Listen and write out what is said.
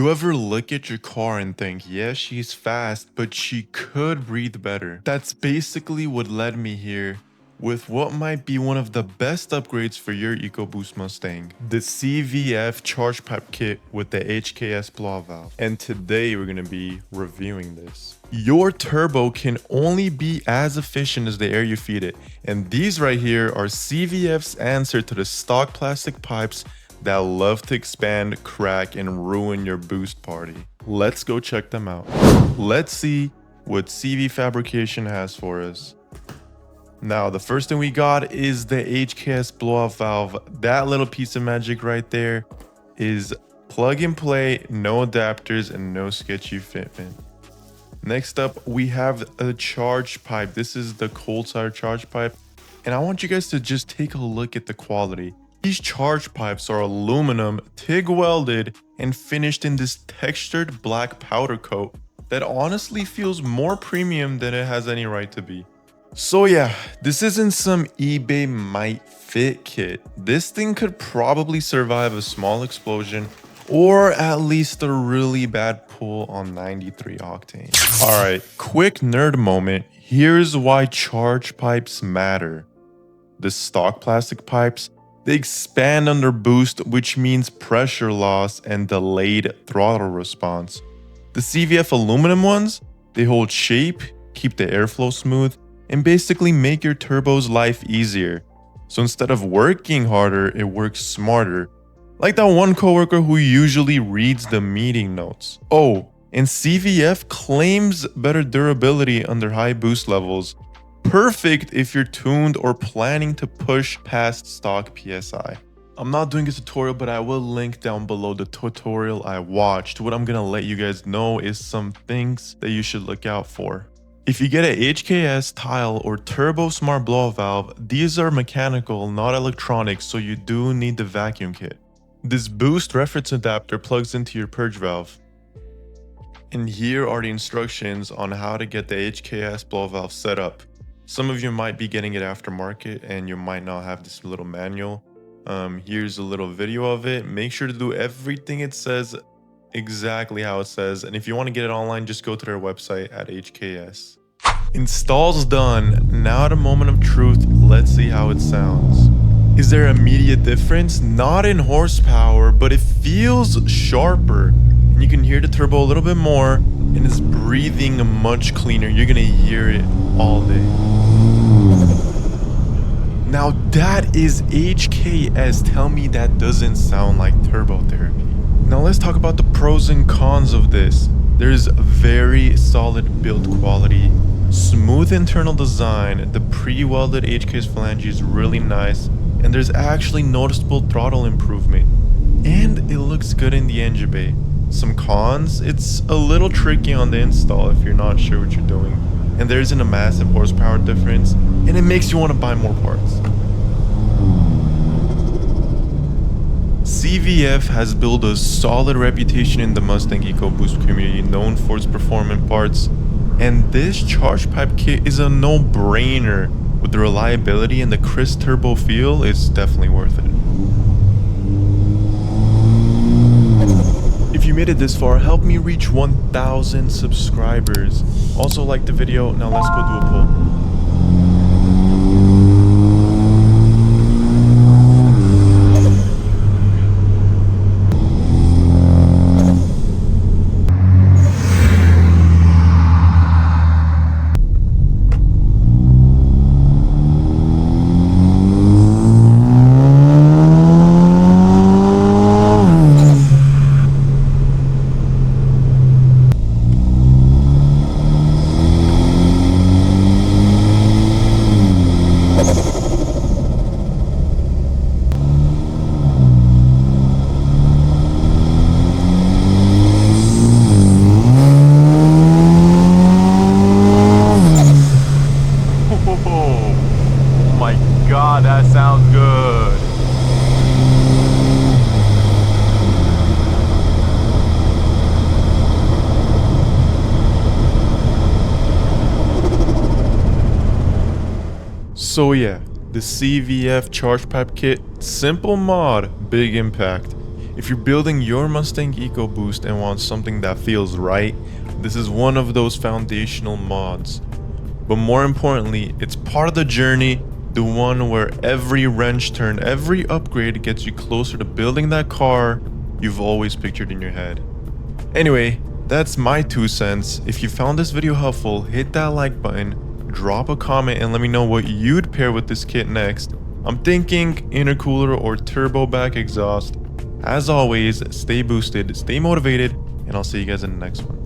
You ever look at your car and think, yeah, she's fast, but she could breathe better? That's basically what led me here with what might be one of the best upgrades for your EcoBoost Mustang, the CVF charge pipe kit with the HKS BOV valve. And today we're going to be reviewing this. Your turbo can only be as efficient as the air you feed it, and these right here are CVF's answer to the stock plastic pipes that love to expand, crack, and ruin your boost party. Let's go check them out. Let's see what CV Fabrication has for us. Now, the first thing we got is the HKS blow-off valve. That little piece of magic right there is plug and play, no adapters, and no sketchy fitment. Next up, we have a charge pipe. This is the cold side charge pipe, and I want you guys to just take a look at the quality. These charge pipes are aluminum, TIG welded, and finished in this textured black powder coat that honestly feels more premium than it has any right to be. So yeah, this isn't some eBay might fit kit. This thing could probably survive a small explosion or at least a really bad pull on 93 octane. Alright, quick nerd moment. Here's why charge pipes matter. The stock plastic pipes, they expand under boost, which means pressure loss and delayed throttle response. The CVF aluminum ones, they hold shape, keep the airflow smooth, and basically make your turbo's life easier. So instead of working harder, it works smarter. Like that one coworker who usually reads the meeting notes. Oh, and CVF claims better durability under high boost levels. Perfect if you're tuned or planning to push past stock PSI. I'm not doing a tutorial, but I will link down below the tutorial I watched. What I'm gonna let you guys know is some things that you should look out for. If you get a HKS tile or turbo smart blow valve, these are mechanical, not electronic, so you do need the vacuum kit. This boost reference adapter plugs into your purge valve. And here are the instructions on how to get the HKS blow valve set up. Some of you might be getting it aftermarket and you might not have this little manual. Here's a little video of it. Make sure to do everything it says exactly how it says, and if you want to get it online, just go to their website at HKS. Install's done. Now the moment of truth. Let's see how it sounds. Is there an immediate difference? Not in horsepower, but it feels sharper, and you can hear the turbo a little bit more, and it's breathing much cleaner. You're gonna hear it all day. Now that is HKS. Tell me that doesn't sound like turbo therapy. Now let's talk about the pros and cons of this. There's very solid build quality, smooth internal design, the pre-welded HKS flange is really nice, and there's actually noticeable throttle improvement. And it looks good in the engine bay. Some cons, it's a little tricky on the install if you're not sure what you're doing, and there isn't a massive horsepower difference, and it makes you want to buy more parts. CVF has built a solid reputation in the Mustang EcoBoost community, known for its performant parts, and this charge pipe kit is a no-brainer. With the reliability and the crisp turbo feel, it's definitely worth it. If you made it this far, help me reach 1,000 subscribers. Also like the video. Now let's go do a poll. Oh my god, that sounds good. So yeah, the CVF charge pipe kit, simple mod, big impact. If you're building your Mustang EcoBoost and want something that feels right, this is one of those foundational mods. But more importantly, it's part of the journey, the one where every wrench turn, every upgrade gets you closer to building that car you've always pictured in your head. Anyway, that's my 2 cents. If you found this video helpful, hit that like button, drop a comment, and let me know what you'd pair with this kit next. I'm thinking intercooler or turbo back exhaust. As always, stay boosted, stay motivated, and I'll see you guys in the next one.